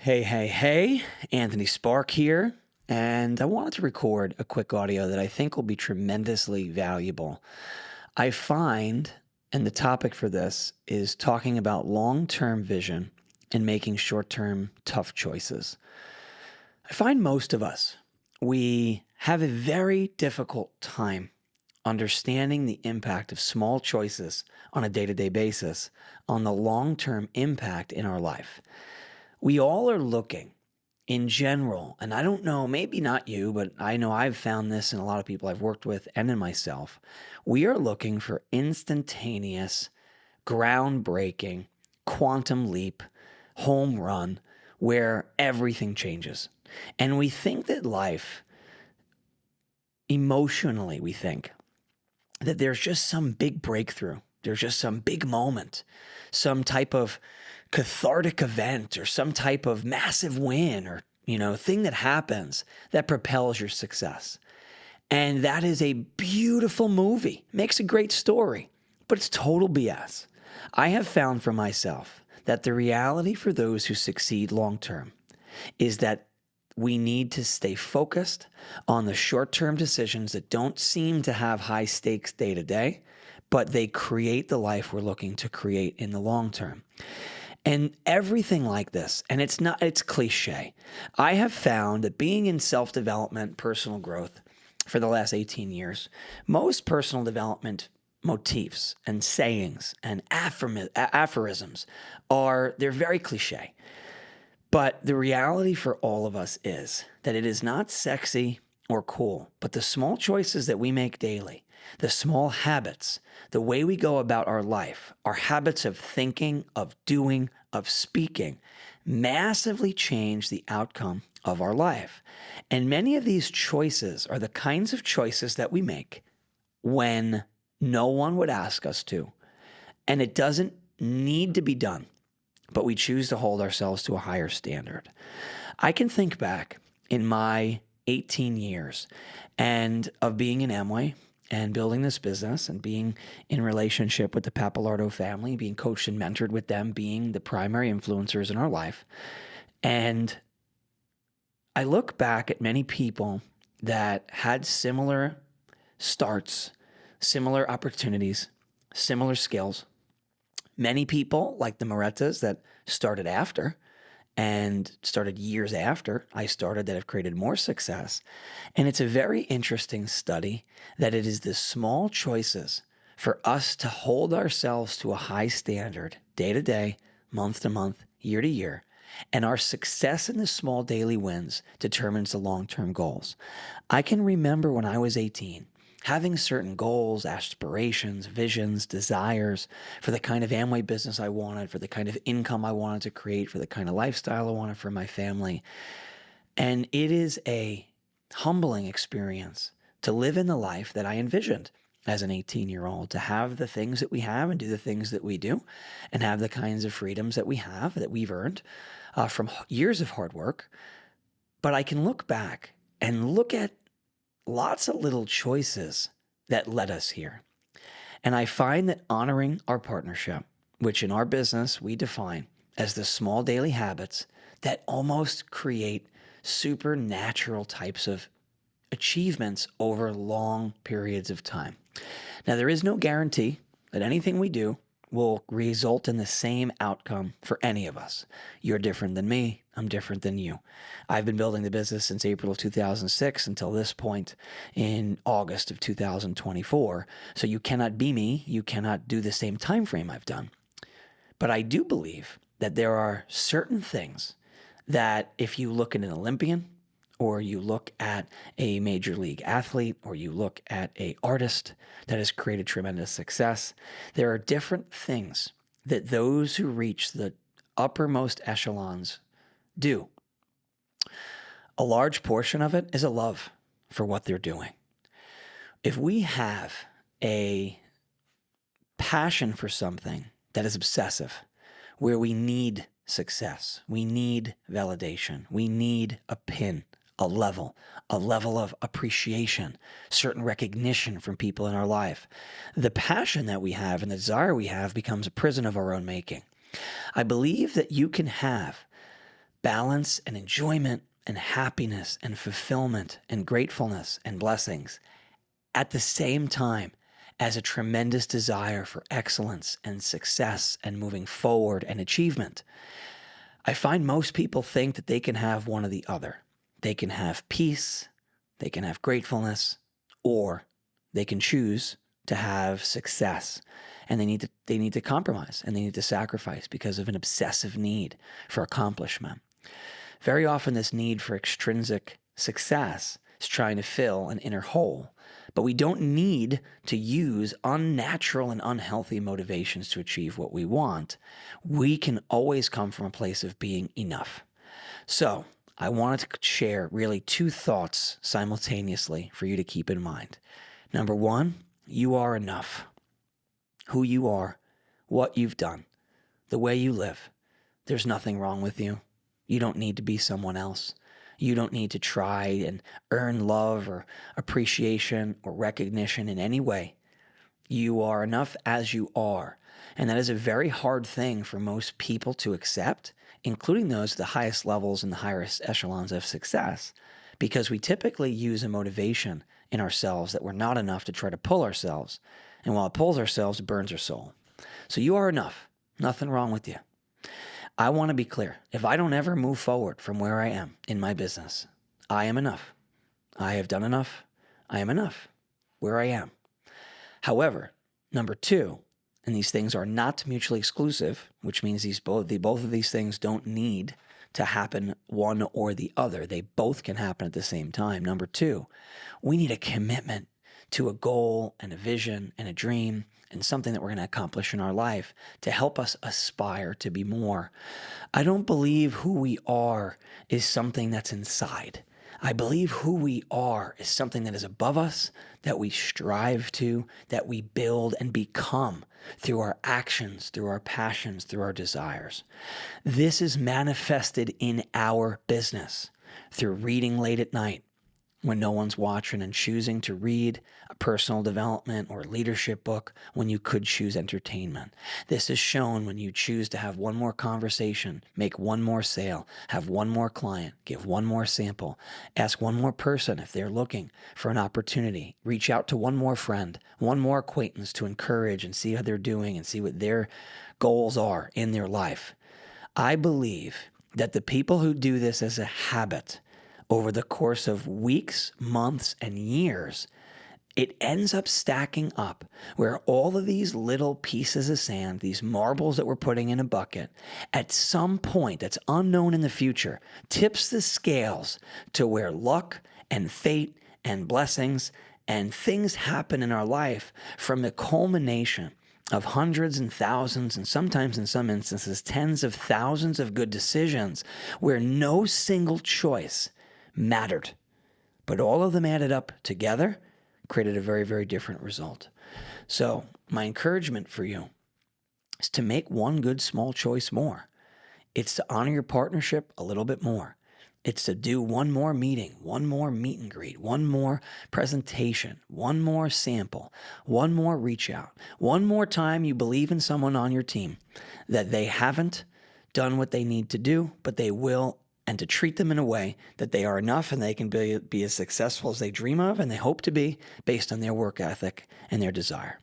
Hey, hey, hey, Anthony Spark here, and I wanted to record a quick audio that I think will be tremendously valuable. I find, and the topic for this is talking about long term vision and making short term tough choices. I find most of us, we have a very difficult time understanding the impact of small choices on a day to day basis on the long term impact in our life. We all are looking in general, and I don't know, maybe not you, but I know I've found this in a lot of people I've worked with and in myself. We are looking for instantaneous, groundbreaking, quantum leap, home run where everything changes. And we think that life, emotionally, we think that there's just some big breakthrough. There's just some big moment, some type of cathartic event or some type of massive win or, thing that happens that propels your success. And that is a beautiful movie, makes a great story, but it's total BS. I have found for myself that the reality for those who succeed long term is that we need to stay focused on the short-term decisions that don't seem to have high stakes day to day, but they create the life we're looking to create in the long term. And everything like this, and it's cliche. I have found that being in self-development, personal growth for the last 18 years, most personal development motifs and sayings and aphorisms they're very cliche. But the reality for all of us is that it is not sexy or cool, but the small choices that we make daily, the small habits, the way we go about our life, our habits of thinking, of doing, of speaking, massively change the outcome of our life. And many of these choices are the kinds of choices that we make when no one would ask us to. And it doesn't need to be done, but we choose to hold ourselves to a higher standard. I can think back in my 18 years and of being in Amway and building this business and being in relationship with the Pappalardo family, being coached and mentored with them, being the primary influencers in our life. And I look back at many people that had similar starts, similar opportunities, similar skills. Many people, like the Morettas, that started after and started years after I started, that have created more success. And it's a very interesting study that it is the small choices for us to hold ourselves to a high standard day to day, month to month, year to year. And our success in the small daily wins determines the long-term goals. I can remember when I was 18, having certain goals, aspirations, visions, desires for the kind of Amway business I wanted, for the kind of income I wanted to create, for the kind of lifestyle I wanted for my family. And it is a humbling experience to live in the life that I envisioned as an 18-year-old, to have the things that we have and do the things that we do and have the kinds of freedoms that we have, that we've earned from years of hard work. But I can look back and look at lots of little choices that led us here. And I find that honoring our partnership, which in our business we define as the small daily habits that almost create supernatural types of achievements over long periods of time. Now, there is no guarantee that anything we do will result in the same outcome for any of us. You're different than me. I'm different than you. I've been building the business since April of 2006 until this point in August of 2024. So you cannot be me. You cannot do the same time frame I've done. But I do believe that there are certain things that if you look at an Olympian, or you look at a major league athlete, or you look at an artist that has created tremendous success, there are different things that those who reach the uppermost echelons do. A large portion of it is a love for what they're doing. If we have a passion for something that is obsessive, where we need success, we need validation, we need a pin, a level of appreciation, certain recognition from people in our life, the passion that we have and the desire we have becomes a prison of our own making. I believe that you can have balance and enjoyment and happiness and fulfillment and gratefulness and blessings at the same time as a tremendous desire for excellence and success and moving forward and achievement. I find most people think that they can have one or the other. They can have peace, they can have gratefulness, or they can choose to have success. And they need to compromise and they need to sacrifice because of an obsessive need for accomplishment. Very often this need for extrinsic success is trying to fill an inner hole. But we don't need to use unnatural and unhealthy motivations to achieve what we want. We can always come from a place of being enough. So I wanted to share really two thoughts simultaneously for you to keep in mind. Number one, you are enough. Who you are, what you've done, the way you live. There's nothing wrong with you. You don't need to be someone else. You don't need to try and earn love or appreciation or recognition in any way. You are enough as you are. And that is a very hard thing for most people to accept, including those at the highest levels and the highest echelons of success, because we typically use a motivation in ourselves that we're not enough to try to pull ourselves. And while it pulls ourselves, it burns our soul. So you are enough. Nothing wrong with you. I want to be clear. If I don't ever move forward from where I am in my business, I am enough. I have done enough. I am enough where I am. However, number two, and these things are not mutually exclusive, which means both of these things don't need to happen one or the other. They both can happen at the same time. Number two, we need a commitment to a goal and a vision and a dream and something that we're going to accomplish in our life to help us aspire to be more. I don't believe who we are is something that's inside. I believe who we are is something that is above us, that we strive to, that we build and become through our actions, through our passions, through our desires. This is manifested in our business through reading late at night, when no one's watching, and choosing to read a personal development or leadership book when you could choose entertainment. This is shown when you choose to have one more conversation, make one more sale, have one more client, give one more sample, ask one more person if they're looking for an opportunity, reach out to one more friend, one more acquaintance to encourage and see how they're doing and see what their goals are in their life. I believe that the people who do this as a habit over the course of weeks, months, and years, it ends up stacking up where all of these little pieces of sand, these marbles that we're putting in a bucket, at some point that's unknown in the future, tips the scales to where luck and fate and blessings and things happen in our life from the culmination of hundreds and thousands, and sometimes in some instances, tens of thousands of good decisions where no single choice mattered, but all of them added up together created a very, very different result. So my encouragement for you is to make one good small choice more. It's to honor your partnership a little bit more. It's to do one more meeting, one more meet and greet, one more presentation, one more sample, one more reach out, one more time you believe in someone on your team that they haven't done what they need to do, but they will, and to treat them in a way that they are enough and they can be as successful as they dream of and they hope to be based on their work ethic and their desire.